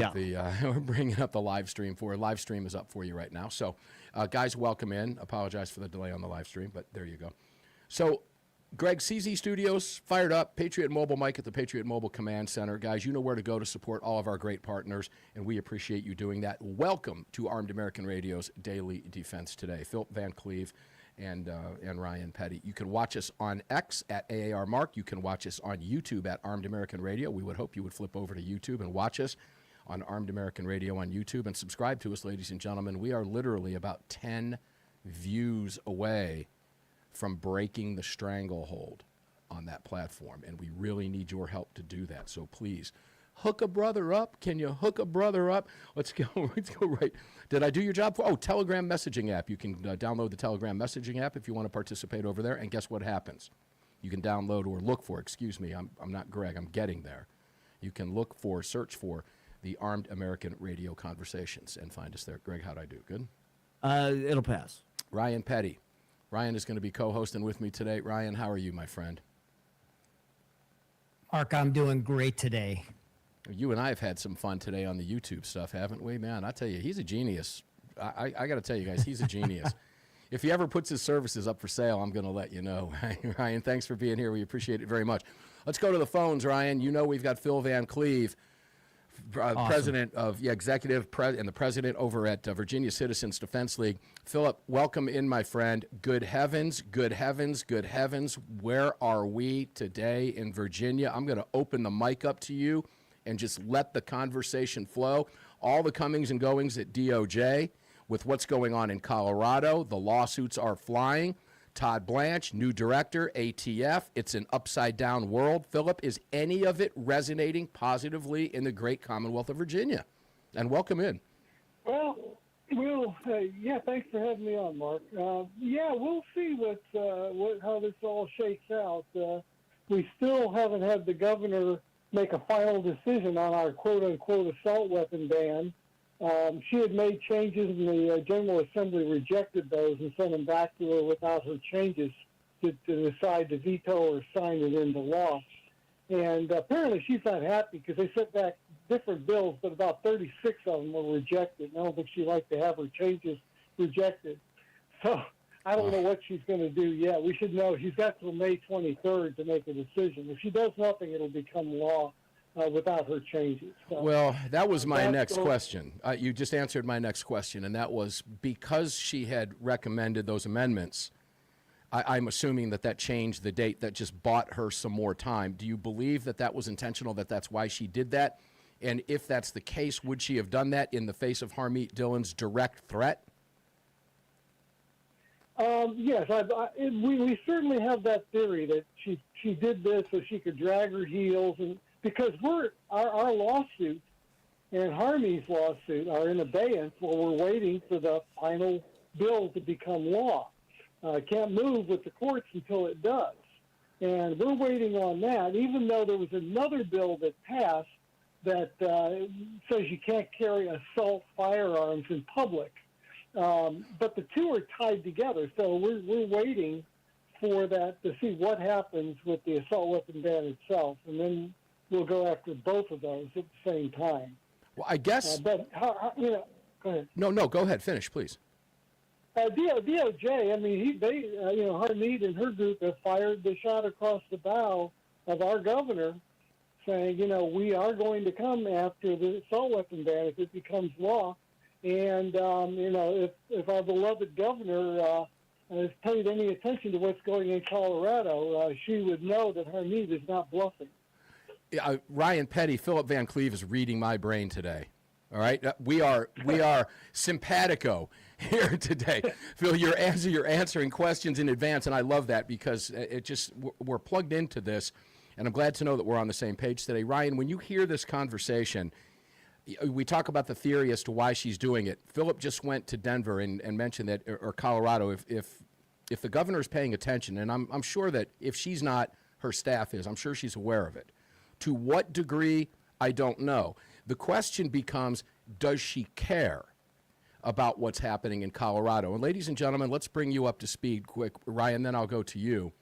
up we're bringing up the live stream for you. Live stream is up for you right now. So, guys, welcome in. Apologize for the delay on the live stream, but there you go. So, Greg, CZ Studios fired up. Patriot Mobile Mike at the Patriot Mobile Command Center. Guys, you know where to go to support all of our great partners, and we appreciate you doing that. Welcome to Armed American Radio's Daily Defense Today. Philip Van Cleave and Ryan Petty. You can watch us on X at AAR Mark. You can watch us on YouTube at Armed American Radio. We would hope you would flip over to YouTube and watch us on Armed American Radio on YouTube and subscribe to us, ladies and gentlemen. We are literally about 10 views away from breaking the stranglehold on that platform, and we really need your help to do that. So please, hook a brother up. Can you hook a brother up? Let's go right. Did I do your job? Telegram messaging app. You can download the Telegram messaging app if you want to participate over there, and guess what happens? You can download or look for, excuse me, I'm not Greg, I'm getting there. You can search for the Armed American Radio Conversations and find us there. Greg, how'd I do? Good? It'll pass. Ryan Petty. Ryan is going to be co-hosting with me today. Ryan, how are you, my friend? Mark, I'm doing great today. You and I have had some fun today on the YouTube stuff, haven't we? Man, I tell you, he's a genius. I got to tell you guys, he's a genius. If he ever puts his services up for sale, I'm going to let you know. Ryan, thanks for being here. We appreciate it very much. Let's go to the phones, Ryan. You know we've got Phil Van Cleave, Awesome. president of executive and the president over at Virginia Citizens Defense League. Philip, welcome in, my friend. Good heavens, good heavens, good heavens. Where are we today in Virginia? I'm going to open the mic up to you and just let the conversation flow. All the comings and goings at DOJ with what's going on in Colorado. The lawsuits are flying. Todd Blanche, new director, ATF. It's an upside-down world. Philip, is any of it resonating positively in the great Commonwealth of Virginia? And welcome in. Well, yeah, thanks for having me on, Mark. Yeah, we'll see how this all shakes out. We still haven't had the governor make a final decision on our quote-unquote assault weapon ban. She had made changes, and the General Assembly rejected those and sent them back to her without her changes to decide to veto or sign it into law. And apparently she's not happy because they sent back different bills, but about 36 of them were rejected. And I don't think she'd like to have her changes rejected. So I don't know what she's going to do yet. We should know she's got till May 23rd to make a decision. If she does nothing, it'll become law. Without her changes. So, well, that was my next question. You just answered my next question, and that was because she had recommended those amendments, I'm assuming that changed the date, that just bought her some more time. Do you believe that was intentional, that's why she did that? And if that's the case, would she have done that in the face of Harmeet Dillon's direct threat? Yes, we certainly have that theory that she did this so she could drag her heels, and because our lawsuit and Harmeet's lawsuit are in abeyance while we're waiting for the final bill to become law. Can't move with the courts until it does. And we're waiting on that, even though there was another bill that passed that says you can't carry assault firearms in public. But the two are tied together, so we're waiting for that to see what happens with the assault weapon ban itself, and then we'll go after both of those at the same time. Well, I guess. But go ahead. No, go ahead. Finish, please. DOJ. I mean, Harmeet and her group have fired the shot across the bow of our governor, saying, we are going to come after the assault weapon ban if it becomes law. And if our beloved governor has paid any attention to what's going in Colorado, she would know that Harmeet is not bluffing. Ryan Petty, Philip Van Cleave is reading my brain today. All right, we are simpatico here today. Phil, you're answering questions in advance, and I love that because we're plugged into this, and I'm glad to know that we're on the same page today. Ryan, when you hear this conversation, we talk about the theory as to why she's doing it. Philip just went to Denver and mentioned that, or Colorado, if the governor is paying attention, and I'm sure that if she's not, her staff is. I'm sure she's aware of it. To what degree, I don't know. The question becomes, does she care about what's happening in Colorado? And ladies and gentlemen, let's bring you up to speed quick. Ryan, then I'll go to you.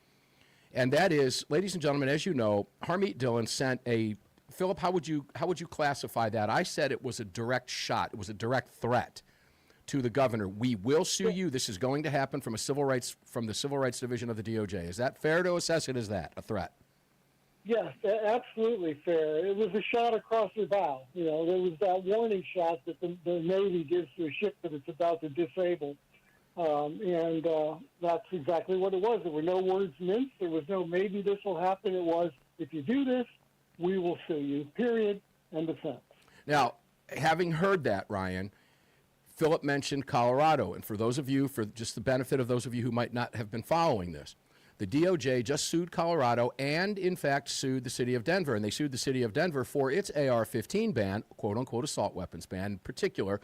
And that is, ladies and gentlemen, as you know, Harmeet Dillon sent a Philip, how would you classify that? I said it was a direct shot. It was a direct threat to the governor. We will sue you. This is going to happen from the Civil Rights Division of the DOJ. Is that fair to assess it as that, a threat? Yes, absolutely fair. It was a shot across the bow. You know, there was that warning shot that the Navy gives to a ship that it's about to disable. And that's exactly what it was. There were no words minced. There was no maybe this will happen. It was, if you do this, we will sue you, period, end of sentence. Now, having heard that, Ryan, Philip mentioned Colorado. And for just the benefit of those of you who might not have been following this, the DOJ just sued Colorado and, in fact, sued the city of Denver. And they sued the city of Denver for its AR-15 ban, quote-unquote assault weapons ban, in particular,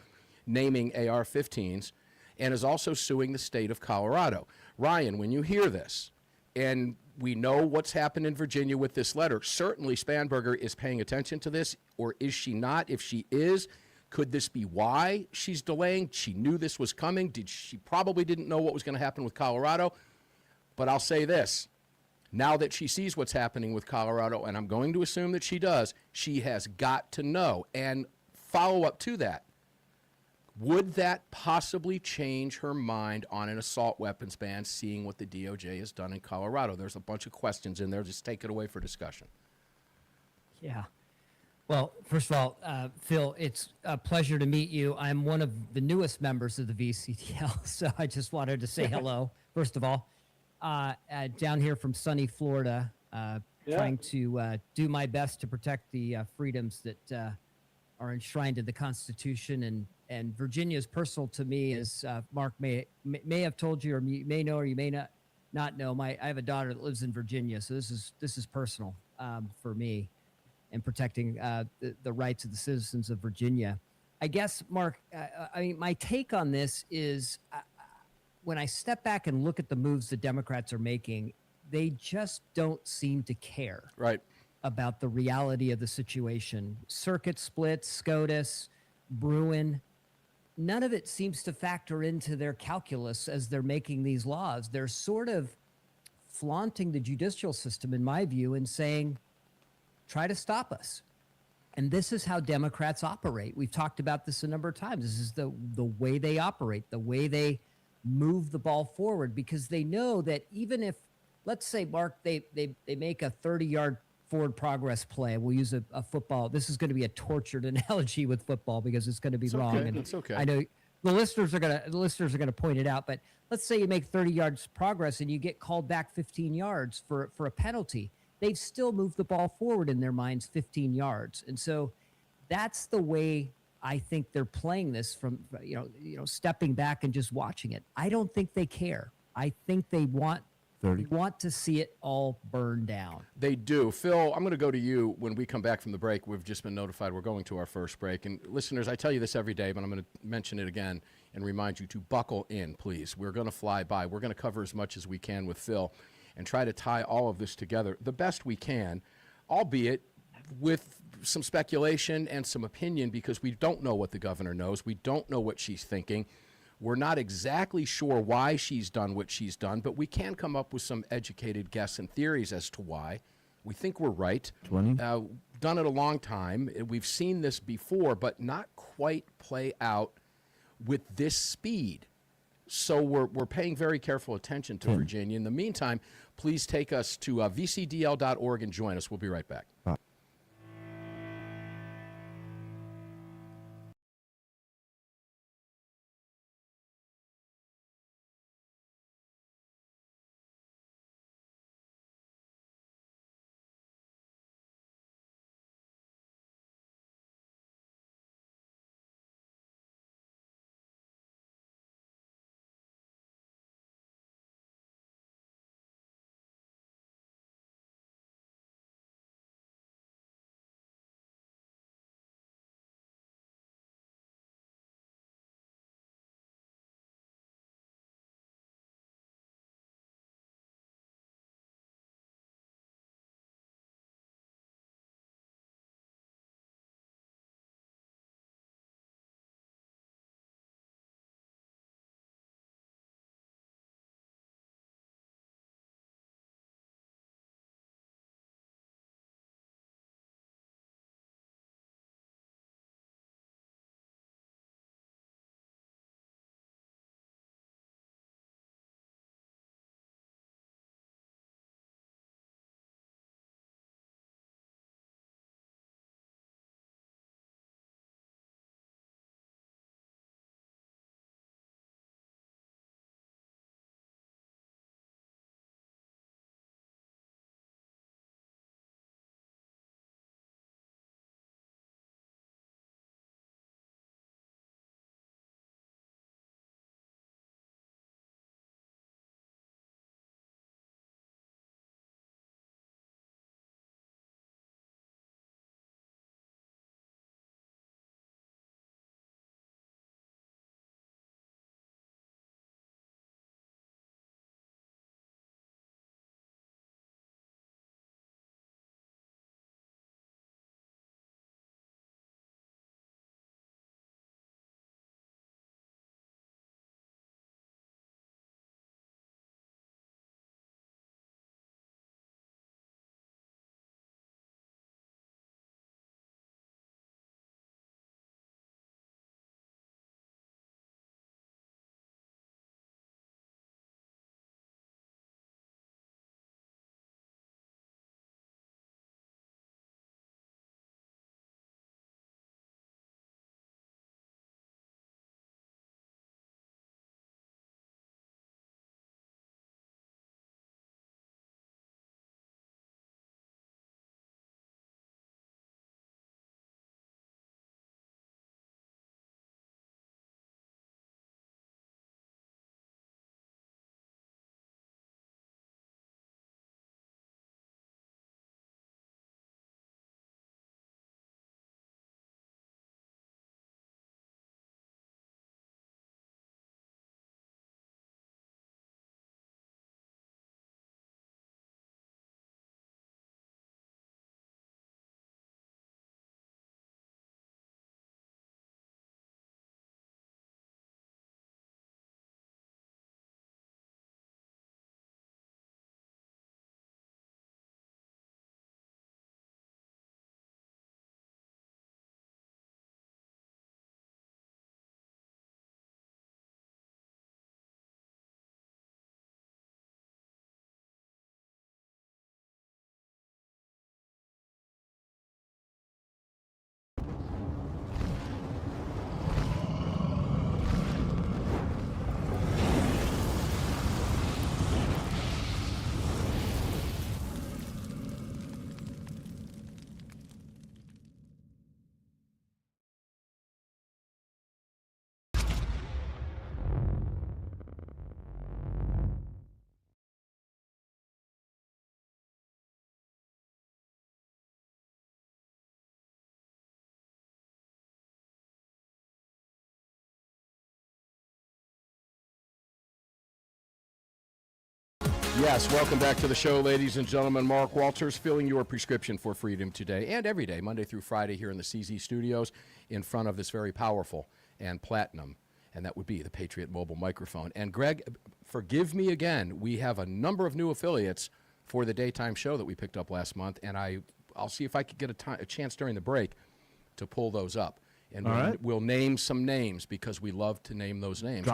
naming AR-15s, and is also suing the state of Colorado. Ryan, when you hear this, and we know what's happened in Virginia with this letter, certainly Spanberger is paying attention to this, or is she not? If she is, could this be why she's delaying? She knew this was coming. She probably didn't know what was going to happen with Colorado. But I'll say this, now that she sees what's happening with Colorado, and I'm going to assume that she does, she has got to know. And follow up to that, would that possibly change her mind on an assault weapons ban, seeing what the DOJ has done in Colorado? There's a bunch of questions in there. Just take it away for discussion. Yeah. Well, first of all, Phil, it's a pleasure to meet you. I'm one of the newest members of the VCTL, so I just wanted to say hello, first of all. Down here from sunny Florida, trying to do my best to protect the freedoms that are enshrined in the Constitution. And Virginia is personal to me, as Mark may have told you, or you may know, or you may not know. I have a daughter that lives in Virginia, so this is personal for me, and protecting the rights of the citizens of Virginia. I guess, Mark, I mean, my take on this is, when I step back and look at the moves the Democrats are making, they just don't seem to care about the reality of the situation. Circuit splits, SCOTUS, Bruin, none of it seems to factor into their calculus as they're making these laws. They're sort of flaunting the judicial system, in my view, and saying, try to stop us. And this is how Democrats operate. We've talked about this a number of times. This is the way they operate, the way they move the ball forward, because they know that even if, let's say, Mark, they make a 30-yard forward progress play. We'll use a football. This is going to be a tortured analogy with football because it's going to be wrong. Okay. And it's okay. I know the listeners are going to point it out, but let's say you make 30 yards progress and you get called back 15 yards for a penalty. They've still moved the ball forward in their minds 15 yards. And so that's the way I think they're playing this, from stepping back and just watching it. I don't think they care. I think they want to see it all burn down. They do. Phil, I'm going to go to you when we come back from the break. We've just been notified we're going to our first break. And listeners, I tell you this every day, but I'm going to mention it again and remind you to buckle in, please. We're going to fly by. We're going to cover as much as we can with Phil and try to tie all of this together the best we can, albeit with some speculation and some opinion, because we don't know what the governor knows. We don't know what she's thinking. We're not exactly sure why she's done what she's done, but we can come up with some educated guess and theories as to why. We think we're right. 20. Done it a long time. We've seen this before, but not quite play out with this speed. So we're paying very careful attention to Virginia. In the meantime, please take us to vcdl.org and join us. We'll be right back. Yes, welcome back to the show, ladies and gentlemen. Mark Walters filling your prescription for freedom today and every day, Monday through Friday, here in the CZ studios in front of this very powerful and platinum, and that would be the Patriot Mobile microphone. And Greg, forgive me again, we have a number of new affiliates for the daytime show that we picked up last month, and I'll see if I could get a chance during the break to pull those up. And we'll name some names because we love to name those names.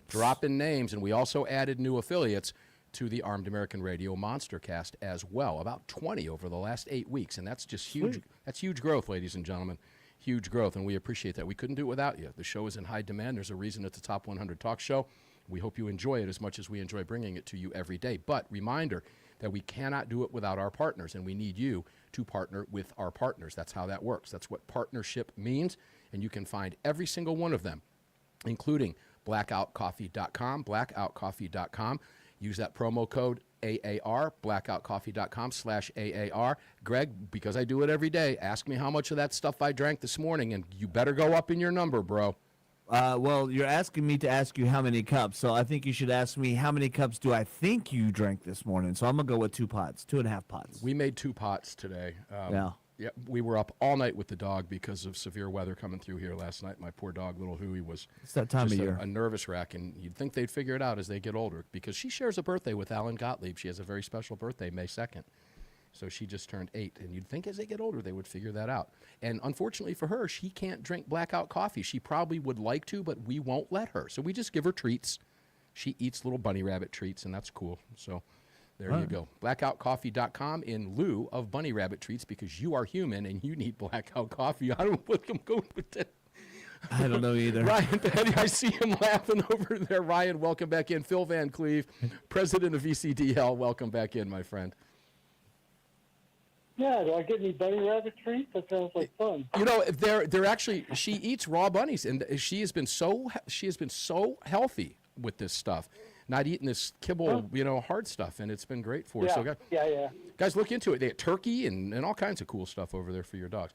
Drop in names, and we also added new affiliates to the Armed American Radio Monstercast as well, about 20 over the last 8 weeks, and that's just huge. Sweet. That's huge growth, ladies and gentlemen, huge growth, and we appreciate that. We couldn't do it without you. The show is in high demand. There's a reason it's a top 100 talk show. We hope you enjoy it as much as we enjoy bringing it to you every day. But reminder that we cannot do it without our partners, and we need you to partner with our partners. That's how that works. That's what partnership means, and you can find every single one of them, including blackoutcoffee.com, blackoutcoffee.com. Use that promo code AAR, blackoutcoffee.com/AAR. Greg, because I do it every day, ask me how much of that stuff I drank this morning, and you better go up in your number, bro. Well, you're asking me to ask you how many cups, so I think you should ask me how many cups do I think you drank this morning. So I'm going to go with 2 pots, 2.5 pots. We made 2 pots today. Yeah. Yeah, we were up all night with the dog because of severe weather coming through here last night. My poor dog, little Huey, was It's that time of just year. a nervous wreck, and you'd think they'd figure it out as they get older because she shares a birthday with Alan Gottlieb. She has a very special birthday, May 2nd. So she just turned 8, and you'd think as they get older they would figure that out. And unfortunately for her, she can't drink blackout coffee. She probably would like to, but we won't let her. So we just give her treats. She eats little bunny rabbit treats, and that's cool. So there you go. Blackoutcoffee.com in lieu of bunny rabbit treats because you are human and you need blackout coffee. I don't know what I'm going with that. I don't know either. Ryan Petty, I see him laughing over there. Ryan, welcome back in. Phil Van Cleave, president of VCDL, welcome back in, my friend. Yeah, do I get any bunny rabbit treats? That sounds like fun. You know, they're actually, she eats raw bunnies, and she has been so healthy with this stuff, not eating this kibble, hard stuff, and it's been great for her. So guys, look into it. They have turkey and all kinds of cool stuff over there for your dogs.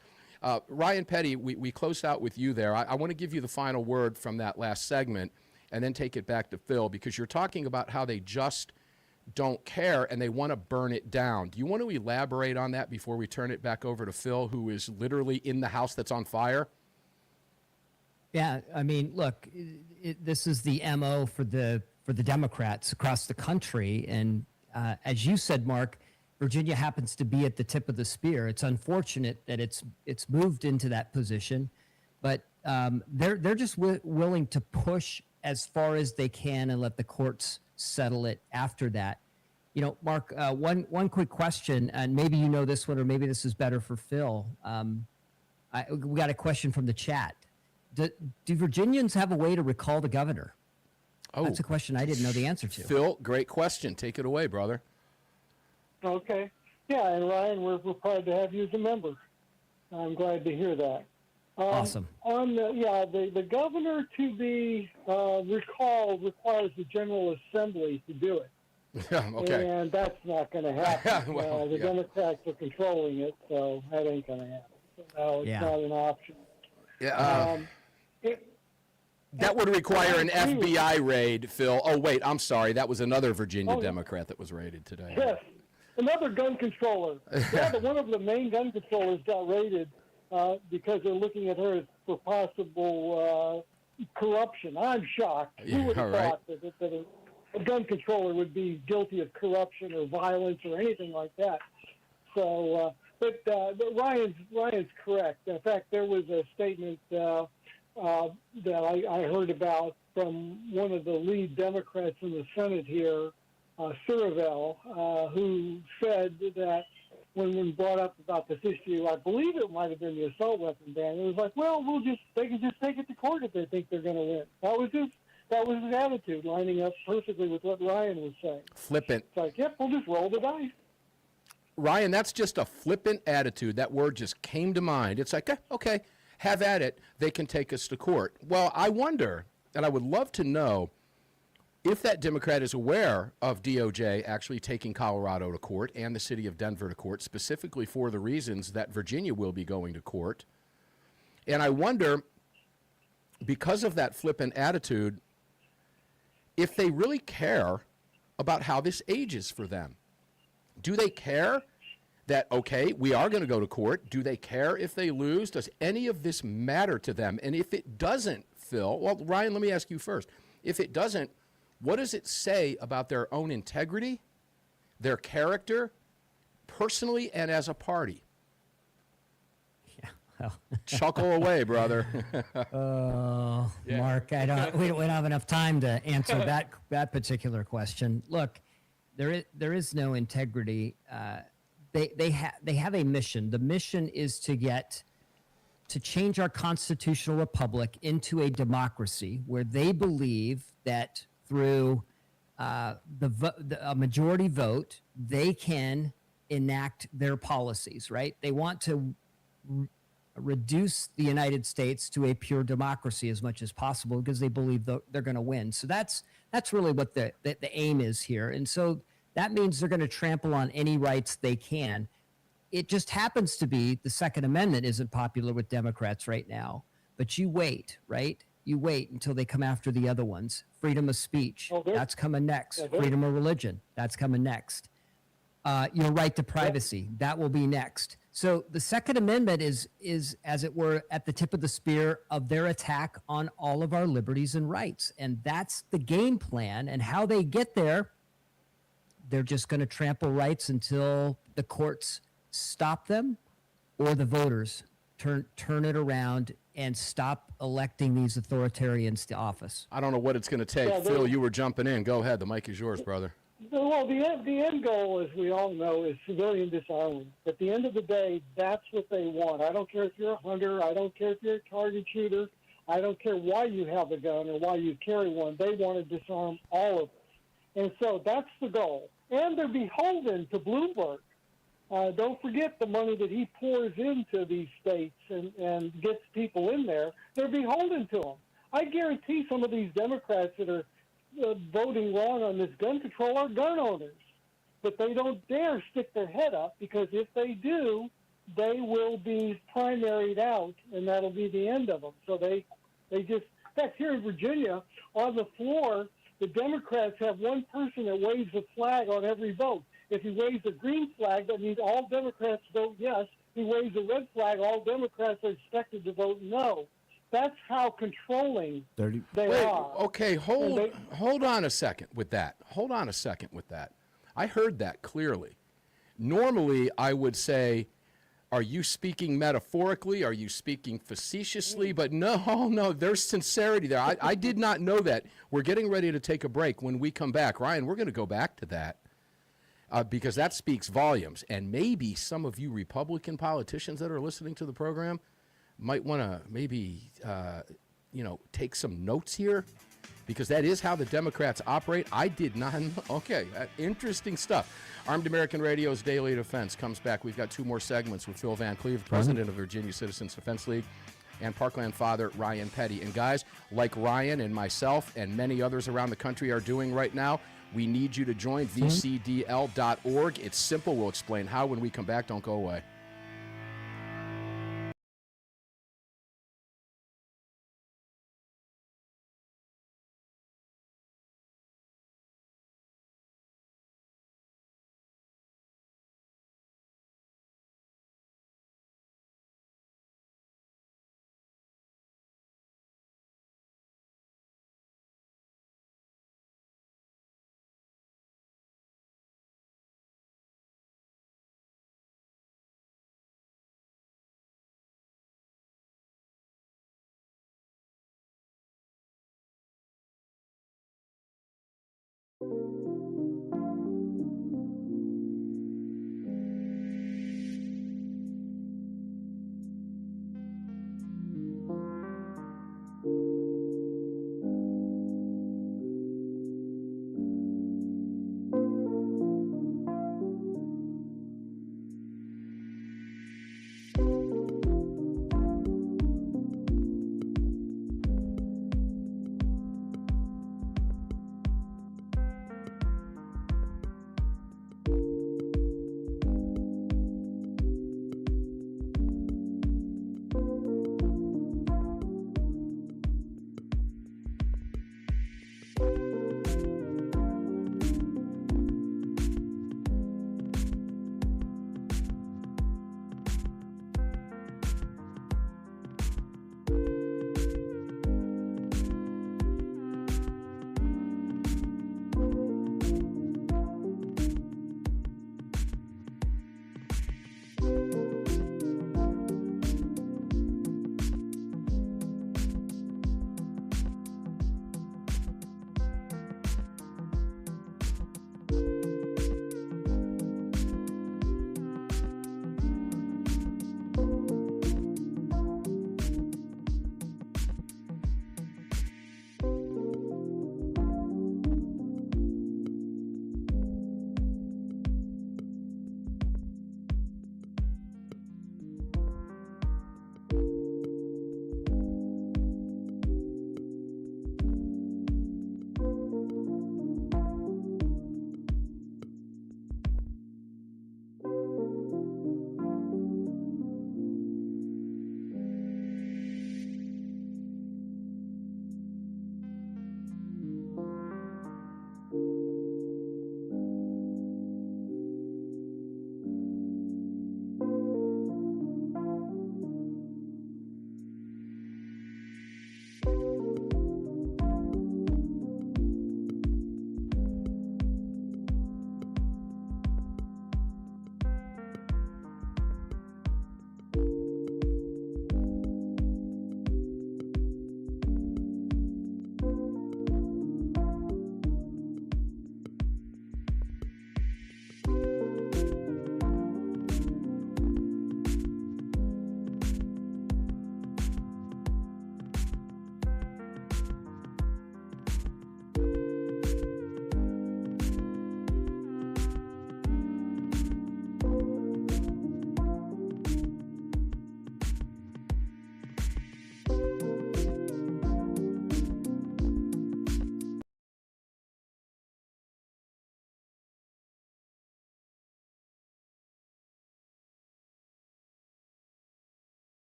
Ryan Petty, we closed out with you there. I want to give you the final word from that last segment and then take it back to Phil because you're talking about how they just don't care and they want to burn it down. Do you want to elaborate on that before we turn it back over to Phil, who is literally in the house that's on fire? Yeah, I mean, look, this is the MO for the Democrats across the country, and as you said, Mark, Virginia happens to be at the tip of the spear. It's unfortunate that it's moved into that position, but they're just willing to push as far as they can and let the courts settle it after that. You know, Mark, one quick question, and maybe you know this one, or maybe this is better for Phil. We got a question from the chat. Do Virginians have a way to recall the governor? Oh, that's a question I didn't know the answer to. Phil, great question. Take it away, brother. Okay. Yeah, and Ryan, we're proud to have you as a member. I'm glad to hear that. Awesome. The governor to be recalled requires the General Assembly to do it. Yeah, okay. And that's not going to happen. The yeah. Democrats are controlling it, so that ain't going to happen. No, it's not an option. Yeah. That would require an FBI raid, Phil. Oh, wait, I'm sorry. That was another Virginia Democrat that was raided today. Yes, another gun controller. One of the main gun controllers got raided because they're looking at her for possible corruption. I'm shocked. Who would have thought that a gun controller would be guilty of corruption or violence or anything like that? So, but Ryan's correct. In fact, there was a statement that I heard about from one of the lead Democrats in the Senate here, Surivel, who said that when brought up about this issue, I believe it might have been the assault weapon ban. It was like, well, they can just take it to court if they think they're going to win. That was his attitude, lining up perfectly with what Ryan was saying. Flippant. It's like, yep, we'll just roll the dice. Ryan, that's just a flippant attitude. That word just came to mind. It's like, okay, have at it. They can take us to court. Well, I wonder, and I would love to know, if that Democrat is aware of DOJ actually taking Colorado to court and the city of Denver to court, specifically for the reasons that Virginia will be going to court. And I wonder, because of that flippant attitude, if they really care about how this ages for them? Do they care that, okay, we are going to go to court? Do they care if they lose? Does any of this matter to them? And if it doesn't, Phil, well, Ryan, let me ask you first. If it doesn't, what does it say about their own integrity, their character, personally and as a party? Yeah. Well, Chuckle away, brother. Yeah. Mark, we don't have enough time to answer that particular question. Look, there is no integrity. They have a mission. The mission is to change our constitutional republic into a democracy where they believe that through a majority vote, they can enact their policies, right? They want to reduce the United States to a pure democracy as much as possible because they believe they're going to win. So that's really what the aim is here. And so that means they're going to trample on any rights they can. It just happens to be the Second Amendment isn't popular with Democrats right now, but you wait, right? You wait until they come after the other ones. Freedom of speech, that's coming next. Freedom of religion, that's coming next. Your right to privacy, that will be next. So the Second Amendment is, as it were, at the tip of the spear of their attack on all of our liberties and rights. And that's the game plan. And how they get there, they're just going to trample rights until the courts stop them or the voters turn it around and stop electing these authoritarians to office. I don't know what it's going to take. Yeah, Phil, you were jumping in. Go ahead. The mic is yours, brother. Well, the end goal, as we all know, is civilian disarmament. At the end of the day, that's what they want. I don't care if you're a hunter. I don't care if you're a target shooter. I don't care why you have a gun or why you carry one. They want to disarm all of us. And so that's the goal. And they're beholden to Bloomberg. Don't forget the money that he pours into these states and gets people in there. They're beholden to him. I guarantee some of these Democrats that are voting wrong on this gun control are gun owners. But they don't dare stick their head up because if they do, they will be primaried out, and that'll be the end of them. So they just, in fact, here in Virginia, on the floor, the Democrats have one person that waves a flag on every vote. If he waves a green flag, that means all Democrats vote yes. He waves a red flag, all Democrats are expected to vote no. That's how controlling they are. Okay, hold on a second with that. Hold on a second with that. I heard that clearly. Normally, I would say, are you speaking metaphorically? Are you speaking facetiously? But no, there's sincerity there. I did not know that. We're getting ready to take a break. When we come back, Ryan, we're going to go back to that because that speaks volumes. And maybe some of you Republican politicians that are listening to the program might want to maybe, take some notes here because that is how the Democrats operate. I did not know. Okay, interesting stuff. Armed American Radio's Daily Defense comes back. We've got two more segments with Phil Van Cleave, president of Virginia Citizens Defense League, and Parkland father Ryan Petty. And guys, like Ryan and myself and many others around the country are doing right now, we need you to join vcdl.org. It's simple. We'll explain how when we come back. Don't go away.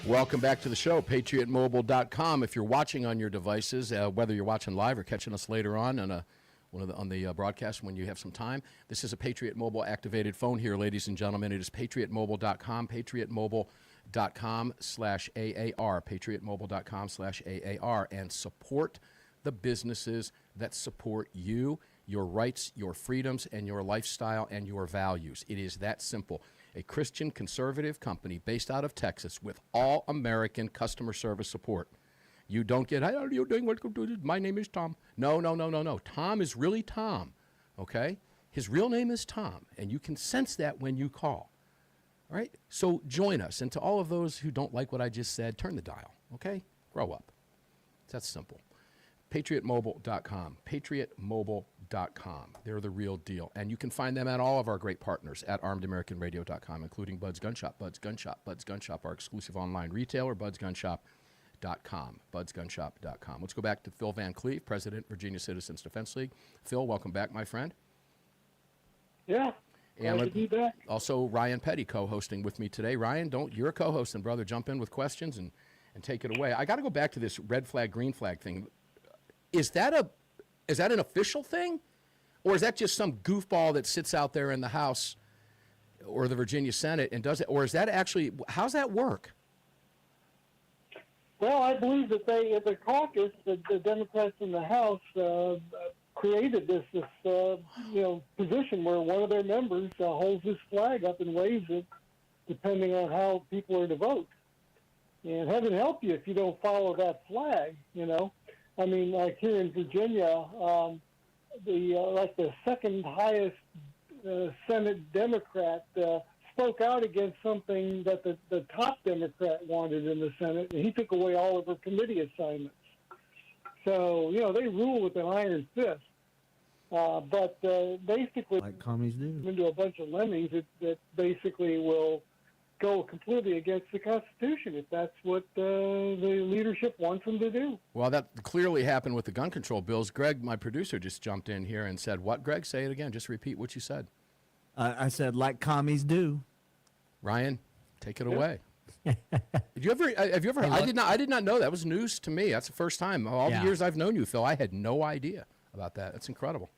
Welcome back to the show, patriotmobile.com. If you're watching on your devices, whether you're watching live or catching us later on on the broadcast when you have some time, this is a Patriot Mobile activated phone here, ladies and gentlemen. It is patriotmobile.com, patriotmobile.com/AAR, patriotmobile.com/AAR, and support the businesses that support you, your rights, your freedoms, and your lifestyle and your values. It is that simple. A Christian conservative company based out of Texas with all American customer service support. You don't get, how are you doing? My name is Tom. No. Tom is really Tom, okay? His real name is Tom, and you can sense that when you call. All right? So join us. And to all of those who don't like what I just said, turn the dial, okay? Grow up. It's that simple. PatriotMobile.com. PatriotMobile.com. They're the real deal. And you can find them at all of our great partners at ArmedAmericanRadio.com, including Bud's Gun Shop. Bud's Gun Shop. Bud's Gun Shop, our exclusive online retailer, Bud'sGunShop.com. Bud'sGunShop.com. Let's go back to Phil Van Cleave, President, Virginia Citizens Defense League. Phil, welcome back, my friend. Yeah. And Glad to be back. also Ryan Petty co-hosting with me today. Ryan, you're a co-host, and brother, jump in with questions and take it away. I got to go back to this red flag, green flag thing. Is that an official thing, or is that just some goofball that sits out there in the House or the Virginia Senate and does it, or is that actually, how's that work? Well, I believe that the caucus, the Democrats in the House, created this position where one of their members holds this flag up and waves it, depending on how people are to vote. And heaven help you if you don't follow that flag, I mean, like here in Virginia, the second highest Senate Democrat spoke out against something that the top Democrat wanted in the Senate, and he took away all of her committee assignments. So, they rule with an iron fist. But basically, Like commies do. into a bunch of lemmings that basically will go completely against the Constitution if that's what the leadership wants them to do. Well, that clearly happened with the gun control bills. Greg, my producer, just jumped in here and said, what, Greg? Say it again. Just repeat what you said. I said, like commies do. Ryan, take it away. Have you ever heard? I did not know that. Was news to me. That's the first time. All the years I've known you, Phil, I had no idea about that. That's incredible.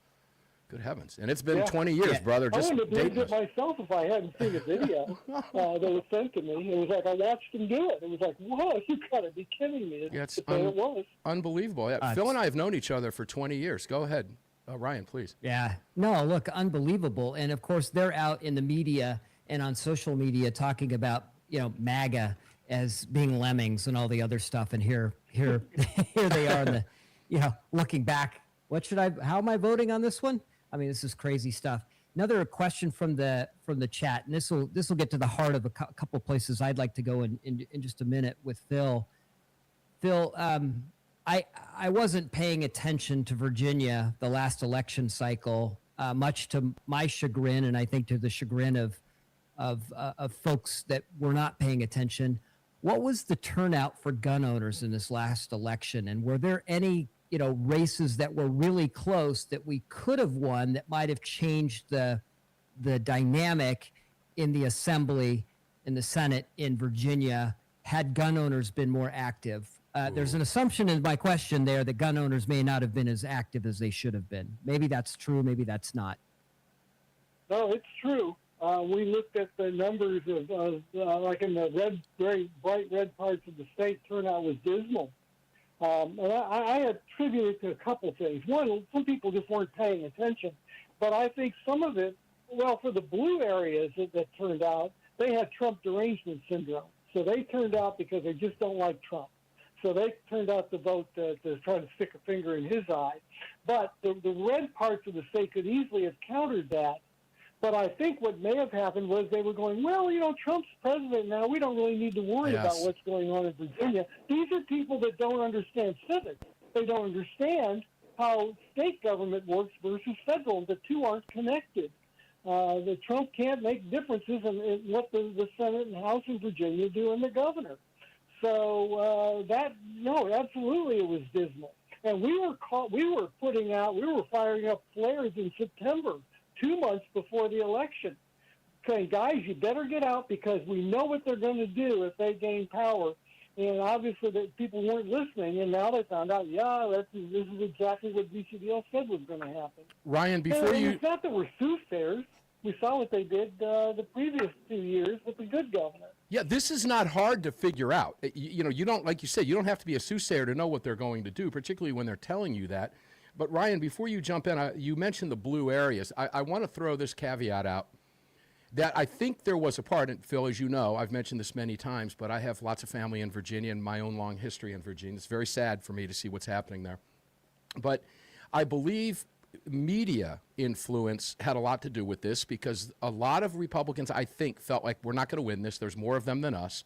Good heavens. And it's been 20 years, brother. I Just wouldn't have believed dating it us. myself if I hadn't seen a video that was sent to me. It was like I watched him do it. It was like, whoa, you got to be kidding me. Yeah, it's it was. unbelievable. Yeah, Phil and I have known each other for 20 years. Go ahead. Ryan, please. Yeah. No, look, unbelievable. And of course, they're out in the media and on social media talking about, MAGA as being lemmings and all the other stuff. And here they are in the, looking back. How am I voting on this one? I mean, this is crazy stuff. Another question from the chat, and this will get to the heart of a couple places I'd like to go in just a minute with Phil. Phil, I wasn't paying attention to Virginia the last election cycle, much to my chagrin, and I think to the chagrin of folks that were not paying attention. What was the turnout for gun owners in this last election, and were there any races that were really close that we could have won that might have changed the dynamic in the Assembly, in the Senate in Virginia, had gun owners been more active? There's an assumption in my question there that gun owners may not have been as active as they should have been. Maybe that's true, maybe that's not. No, it's true. We looked at the numbers of like in the very bright red parts of the state, turnout was dismal. And I attribute it to a couple things. One, some people just weren't paying attention. But I think some of it, well, for the blue areas that turned out, they had Trump derangement syndrome. So they turned out because they just don't like Trump. So they turned out to vote to try to stick a finger in his eye. But the red parts of the state could easily have countered that. But I think what may have happened was they were going, well, Trump's president now. We don't really need to worry about what's going on in Virginia. These are people that don't understand civics. They don't understand how state government works versus federal. The two aren't connected. The Trump can't make differences in what the Senate and House in Virginia do and the governor. So absolutely it was dismal. And we were firing up flares in September, 2 months before the election, saying, guys, you better get out because we know what they're going to do if they gain power. And obviously, that people weren't listening, and now they found out, this is exactly what VCDL said was going to happen. Ryan, before and you... It's not that we're soothsayers. We saw what they did the previous 2 years with the good governor. Yeah, this is not hard to figure out. You don't, like you said, you don't have to be a soothsayer to know what they're going to do, particularly when they're telling you that. But Ryan, before you jump in, you mentioned the blue areas. I want to throw this caveat out that I think there was a part, and Phil, as you know, I've mentioned this many times, but I have lots of family in Virginia and my own long history in Virginia. It's very sad for me to see what's happening there. But I believe media influence had a lot to do with this because a lot of Republicans, I think, felt like we're not going to win this. There's more of them than us,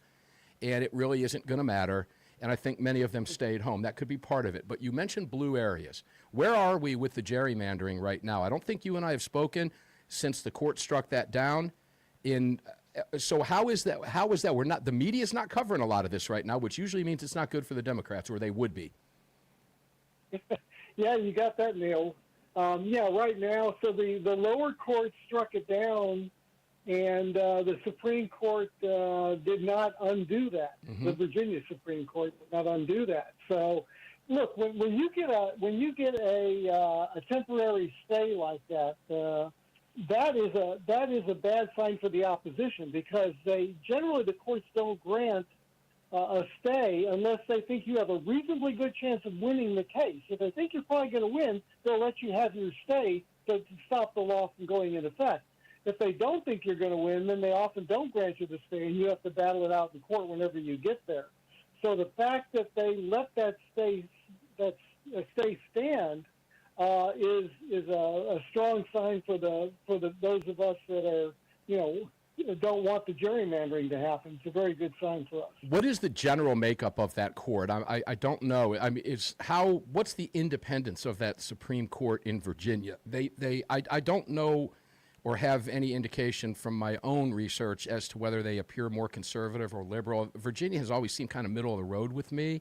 and it really isn't going to matter. And I think many of them stayed home. That could be part of it. But you mentioned blue areas. Where are we with the gerrymandering right now? I don't think you and I have spoken since the court struck that down. So how is that? We're not, the media is not covering a lot of this right now, which usually means it's not good for the Democrats, or they would be. Yeah, you got that nailed. Right now, so the lower court struck it down, and the Supreme Court did not undo that. Mm-hmm. The Virginia Supreme Court did not undo that. So, look, when you get a temporary stay like that, that is a bad sign for the opposition because the courts don't grant a stay unless they think you have a reasonably good chance of winning the case. If they think you're probably going to win, they'll let you have your stay to stop the law from going into effect. If they don't think you're going to win, then they often don't grant you the stay, and you have to battle it out in court whenever you get there. So the fact that they let that stay stand is a strong sign for those of us that are, don't want the gerrymandering to happen. It's a very good sign for us. What is the general makeup of that court? I don't know. I mean, what's the independence of that Supreme Court in Virginia? I don't know or have any indication from my own research as to whether they appear more conservative or liberal. Virginia has always seemed kind of middle of the road with me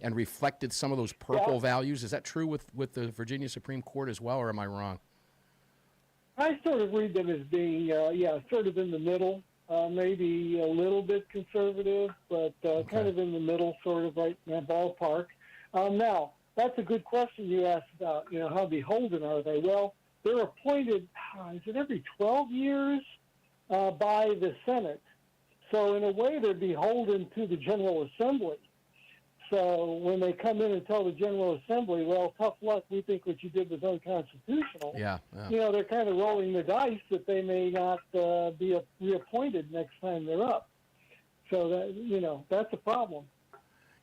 and reflected some of those purple values. Is that true with the Virginia Supreme Court as well, or am I wrong? I sort of read them as being, sort of in the middle, maybe a little bit conservative, but kind of in the middle, sort of right in that ballpark. Now, that's a good question you asked about, how beholden are they? Well, they're appointed, is it every 12 years by the Senate? So in a way, they're beholden to the General Assembly. So when they come in and tell the General Assembly, well, tough luck, we think what you did was unconstitutional. Yeah. They're kind of rolling the dice that they may not be reappointed next time they're up. So that, that's a problem.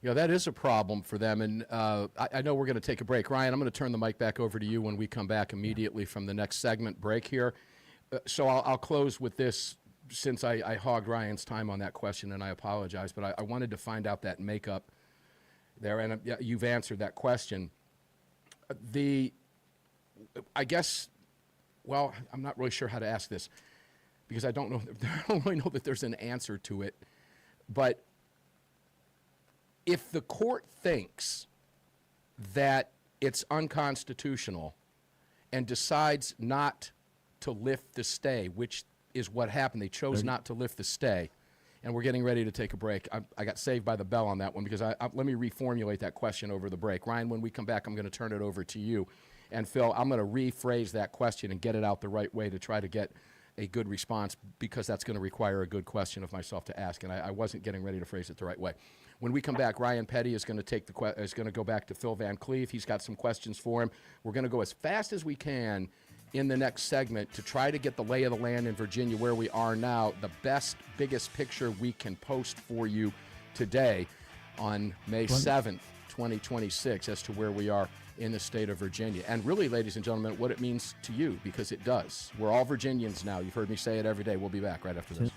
Yeah, that is a problem for them. And I know we're going to take a break. Ryan, I'm going to turn the mic back over to you when we come back immediately from the next segment break here. So I'll close with this since I hogged Ryan's time on that question, and I apologize. But I wanted to find out that makeup there, and you've answered that question. I guess, well, I'm not really sure how to ask this because I don't really know that there's an answer to it. But if the court thinks that it's unconstitutional and decides not to lift the stay, which is what happened, they chose not to lift the stay, and we're getting ready to take a break. I got saved by the bell on that one because let me reformulate that question over the break. Ryan, when we come back, I'm going to turn it over to you. And Phil, I'm going to rephrase that question and get it out the right way to try to get a good response because that's going to require a good question of myself to ask, and I wasn't getting ready to phrase it the right way. When we come back, Ryan Petty is going to go back to Phil Van Cleave. He's got some questions for him. We're going to go as fast as we can in the next segment to try to get the lay of the land in Virginia where we are now, the biggest picture we can post for you today on May 7th, 2026 as to where we are in the state of Virginia. And really, ladies and gentlemen, what it means to you, because it does. We're all Virginians now. You've heard me say it every day. We'll be back right after this.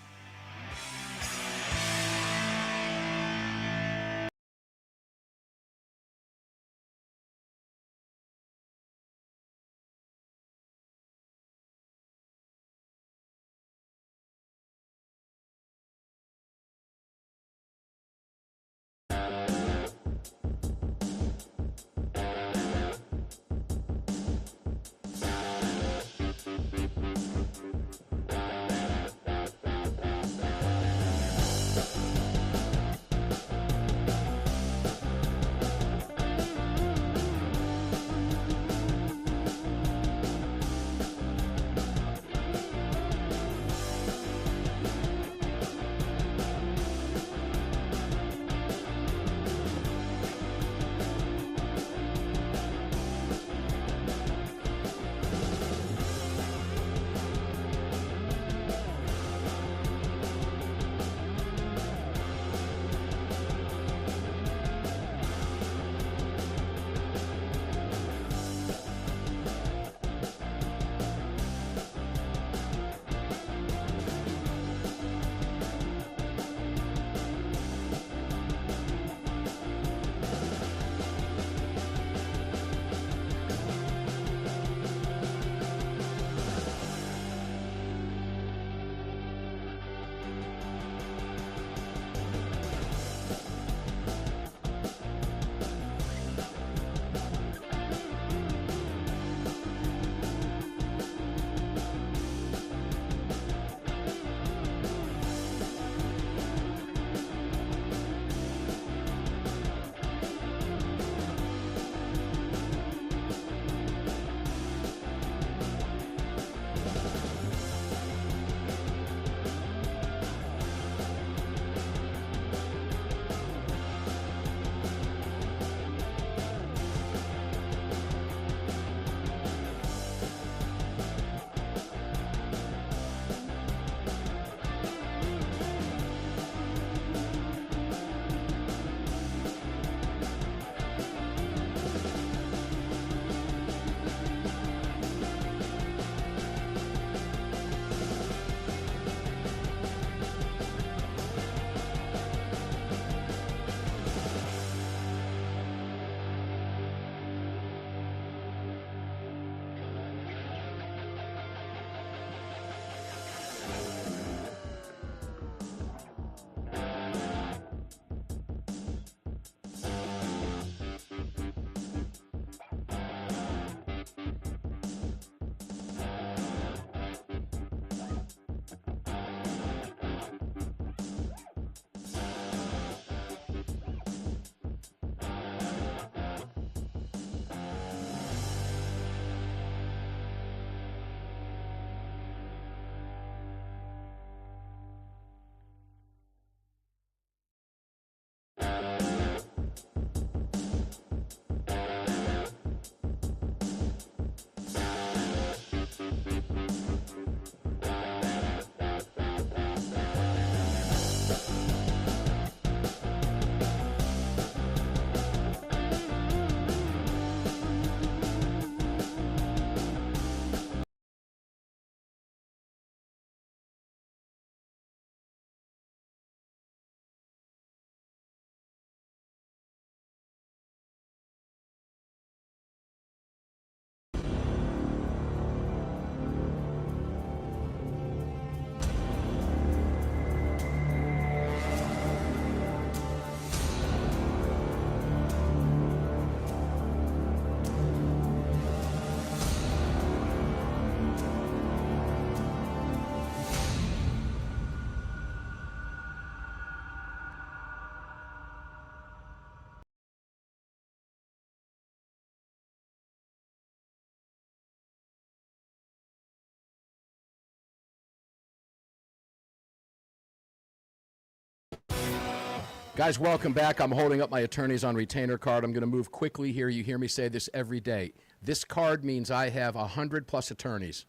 Guys, welcome back. I'm holding up my attorneys on retainer card. I'm going to move quickly here. You hear me say this every day. This card means I have 100+ attorneys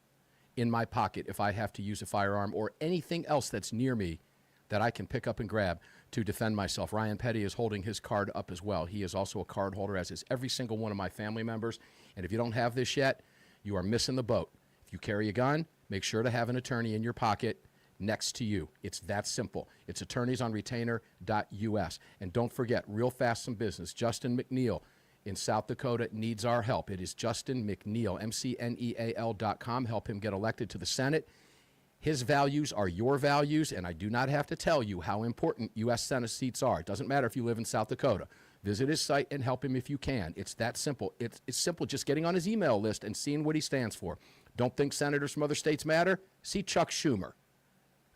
in my pocket if I have to use a firearm or anything else that's near me that I can pick up and grab to defend myself. Ryan Petty is holding his card up as well. He is also a card holder, as is every single one of my family members. And if you don't have this yet, you are missing the boat. If you carry a gun, make sure to have an attorney in your pocket next to you. It's that simple. It's attorneysonretainer.us. And don't forget, real fast, some business. Justin McNeil in South Dakota needs our help. It is Justin McNeil, McNeal.com. Help him get elected to the Senate. His values are your values, and I do not have to tell you how important U.S. Senate seats are. It doesn't matter if you live in South Dakota. Visit his site and help him if you can. It's that simple. It's simple, just getting on his email list and seeing what he stands for. Don't think senators from other states matter? See Chuck Schumer.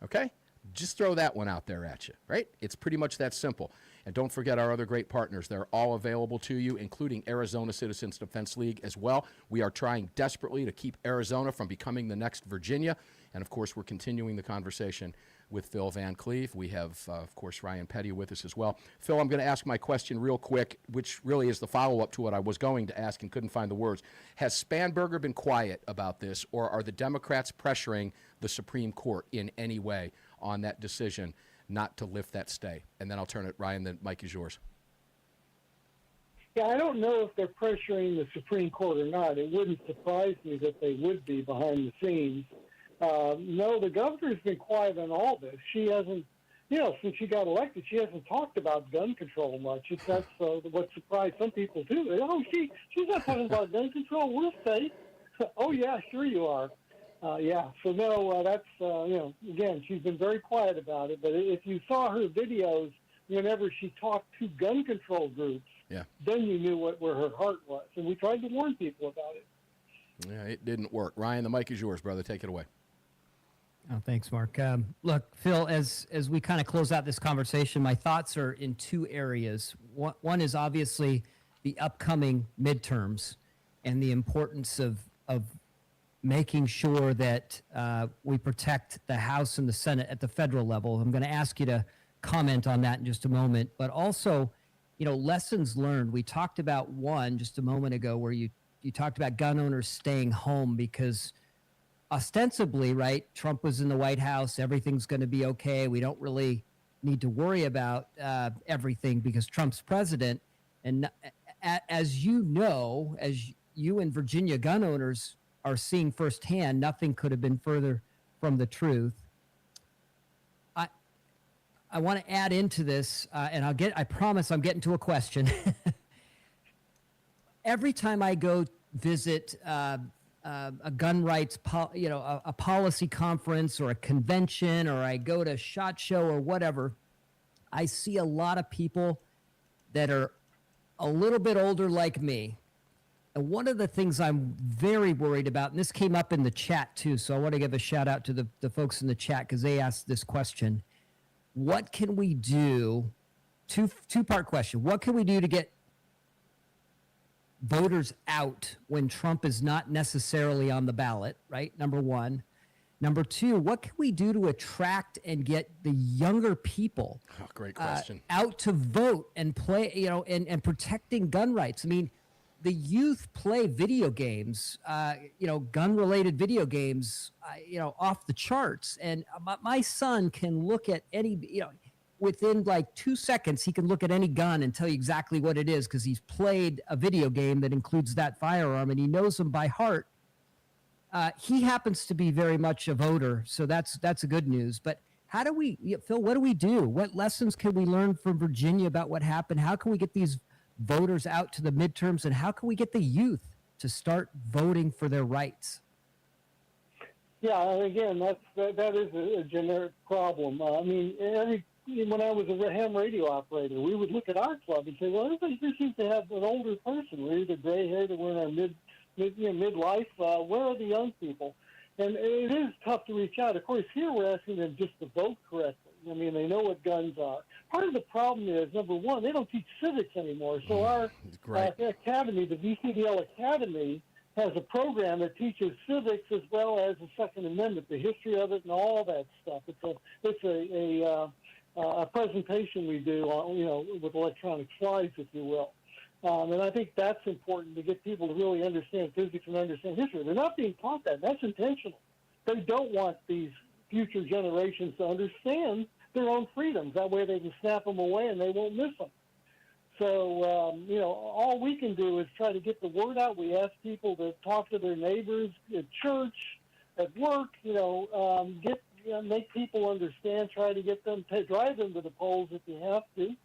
Okay? Just throw that one out there at you, right? It's pretty much that simple. And don't forget our other great partners. They're all available to you, including Arizona Citizens Defense League as well. We are trying desperately to keep Arizona from becoming the next Virginia. And, of course, we're continuing the conversation with Phil Van Cleave. We have, of course, Ryan Petty with us as well. Phil, I'm going to ask my question real quick, which really is the follow-up to what I was going to ask and couldn't find the words. Has Spanberger been quiet about this, or are the Democrats pressuring the Supreme Court in any way on that decision not to lift that stay? And then I'll turn it, Ryan, the mic is yours. Yeah, I don't know if they're pressuring the Supreme Court or not. It wouldn't surprise me that they would be behind the scenes. No, the governor's been quiet on all this. She hasn't, since she got elected, she hasn't talked about gun control much. That's what surprised some people too. Oh, she's not talking about gun control. We're safe. Oh yeah, sure you are. Yeah. So no, that's again, she's been very quiet about it. But if you saw her videos whenever she talked to gun control groups, then you knew where her heart was. And we tried to warn people about it. Yeah, it didn't work. Ryan, the mic is yours, brother. Take it away. Oh, thanks, Mark. Look, Phil, as we kind of close out this conversation, my thoughts are in two areas. One is obviously the upcoming midterms and the importance of making sure that we protect the House and the Senate at the federal level. I'm going to ask you to comment on that in just a moment. But also, lessons learned. We talked about one just a moment ago where you talked about gun owners staying home because ostensibly, right, Trump was in the White House, everything's going to be okay. We don't really need to worry about everything because Trump's president. And as you know, as you and Virginia gun owners are seeing firsthand, nothing could have been further from the truth. I want to add into this, and I promise I'm getting to a question. Every time I go visit a gun rights, a policy conference or a convention, or I go to SHOT Show or whatever, I see a lot of people that are a little bit older like me. And one of the things I'm very worried about, and this came up in the chat too, so I want to give a shout out to the folks in the chat because they asked this question. What can we do? Two-part question. What can we do to get voters out when Trump is not necessarily on the ballot, right? Number one. Number two, what can we do to attract and get the younger people Great question. out to vote and play, and protecting gun rights? I mean, the youth play video games, gun-related video games, off the charts. And my son can look at any, within like 2 seconds, he can look at any gun and tell you exactly what it is because he's played a video game that includes that firearm and he knows them by heart. He happens to be very much a voter, so that's a good news. But how do we, Phil, what do we do? What lessons can we learn from Virginia about what happened? How can we get these voters out to the midterms, and how can we get the youth to start voting for their rights? Yeah, and again, that is a generic problem. I mean, when I was a ham radio operator, we would look at our club and say, well, everybody here seems to have an older person. We're either gray-haired or we're in our midlife. Where are the young people? And it is tough to reach out. Of course, here we're asking them just to vote correctly. I mean, they know what guns are. Part of the problem is, number one, they don't teach civics anymore. So our academy, the VCDL Academy, has a program that teaches civics as well as the Second Amendment, the history of it, and all that stuff. It's a presentation we do on, with electronic slides, if you will. And I think that's important to get people to really understand physics and understand history. They're not being taught that. That's intentional. They don't want these future generations to understand their own freedoms. That way they can snap them away and they won't miss them. So, all we can do is try to get the word out. We ask people to talk to their neighbors at church, at work, make people understand, try to get them to drive them to the polls if you have to.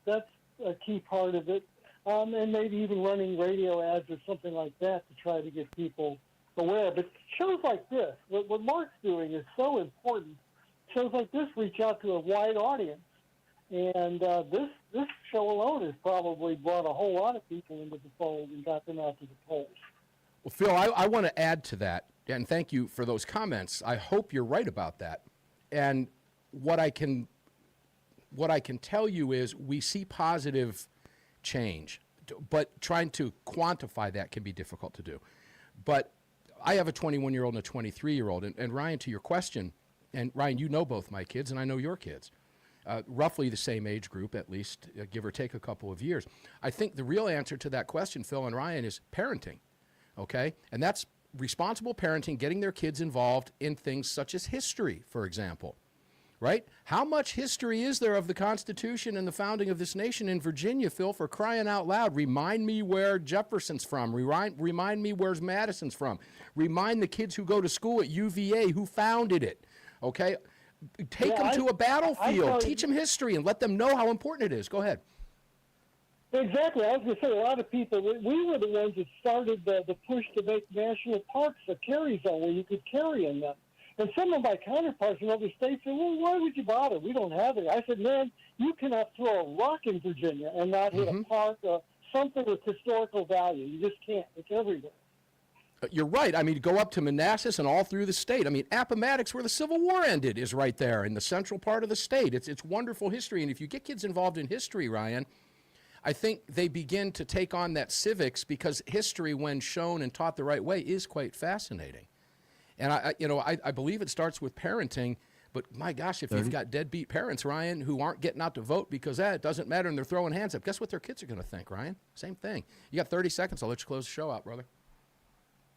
That's a key part of it. And maybe even running radio ads or something like that to try to get people aware. But shows like this, what Mark's doing is so important. Shows like this reach out to a wide audience. And this show alone has probably brought a whole lot of people into the fold and got them out to the polls. Well, Phil, I want to add to that, and thank you for those comments. I hope you're right about that. And what I can tell you is we see positive change, but trying to quantify that can be difficult to do. But I have a 21-year-old and a 23-year-old, and Ryan, to your question, and Ryan, you know both my kids, and I know your kids. Roughly the same age group, at least, give or take a couple of years. I think the real answer to that question, Phil and Ryan, is parenting, okay? And that's responsible parenting, getting their kids involved in things such as history, for example, right? How much history is there of the Constitution and the founding of this nation in Virginia, Phil, for crying out loud? Remind me where Jefferson's from. Remind me where's Madison's from. Remind the kids who go to school at UVA who founded it, okay? Take them to a battlefield, teach them history, and let them know how important it is. Go ahead. Exactly. I was going to say, a lot of people, we were the ones that started the push to make national parks a carry zone where you could carry in them. And some of my counterparts in other states said, well, why would you bother? We don't have it. I said, man, you cannot throw a rock in Virginia and not hit a park or something with historical value. You just can't. It's everywhere. You're right. I mean, go up to Manassas and all through the state. I mean, Appomattox, where the Civil War ended, is right there in the central part of the state. It's wonderful history. And if you get kids involved in history, Ryan, I think they begin to take on that civics, because history, when shown and taught the right way, is quite fascinating. And I believe it starts with parenting. But my gosh, if you've got deadbeat parents, Ryan, who aren't getting out to vote because it doesn't matter and they're throwing hands up, guess what their kids are going to think, Ryan? Same thing. You got 30 seconds. I'll let you close the show out, brother.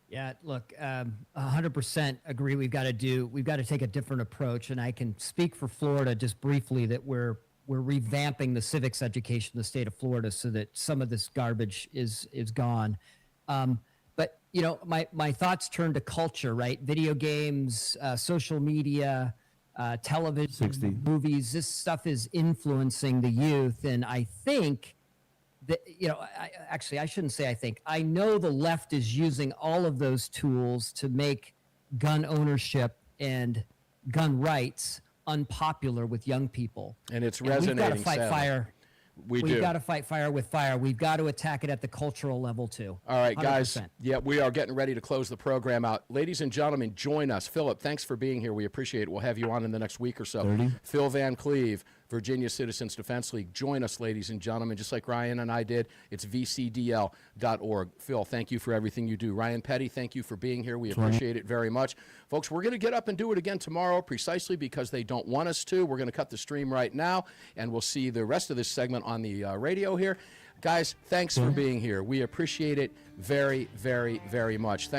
Yeah, look, 100% agree. We've got to take a different approach. And I can speak for Florida just briefly that we're revamping the civics education in the state of Florida so that some of this garbage is gone. But my thoughts turn to culture, right? Video games, social media, television, movies. This stuff is influencing the youth, and I think that, I shouldn't say I think. I know the left is using all of those tools to make gun ownership and gun rights unpopular with young people. And it's resonating. We've got to fight fire. We've got to fight fire with fire. We've got to attack it at the cultural level, too. All right, 100%. guys. Yeah, we are getting ready to close the program out. Ladies and gentlemen, join us. Philip, thanks for being here. We appreciate it. We'll have you on in the next week or so. 30. Phil Van Cleave, Virginia Citizens Defense League. Join us, ladies and gentlemen, just like Ryan and I did. It's vcdl.org. Phil, thank you for everything you do. Ryan Petty, thank you for being here. We appreciate it very much. Folks, we're going to get up and do it again tomorrow precisely because they don't want us to. We're going to cut the stream right now, and we'll see the rest of this segment on the radio here. Guys, thanks for being here. We appreciate it very, very, very much.